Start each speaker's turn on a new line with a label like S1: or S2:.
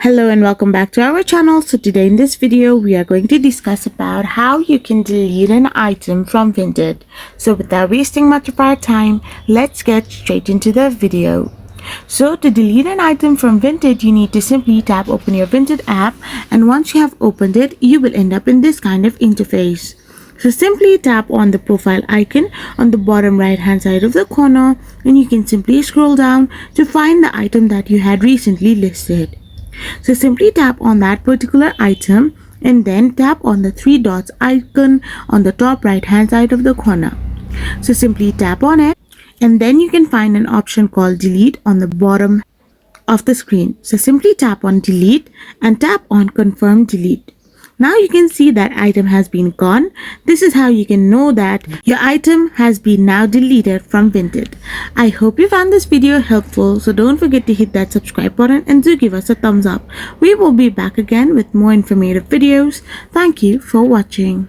S1: Hello and welcome back to our channel. So today in this video we are going to discuss about how you can delete an item from Vinted. So without wasting much of our time, let's get straight into the video. So to delete an item from Vinted, you need to simply tap open your Vinted app, and once you have opened it, you will end up in this kind of interface. So simply tap on the profile icon on the bottom right hand side of the corner, and you can simply scroll down to find the item that you had recently listed. So simply tap on that particular item and then tap on the three dots icon on the top right hand side of the corner. So simply tap on it, and then you can find an option called delete on the bottom of the screen. So simply tap on delete and tap on confirm delete. Now you can see that item has been gone. This is how you can know that your item has been now deleted from Vinted. I hope you found this video helpful, so don't forget to hit that subscribe button and do give us a thumbs up. We will be back again with more informative videos. Thank you for watching.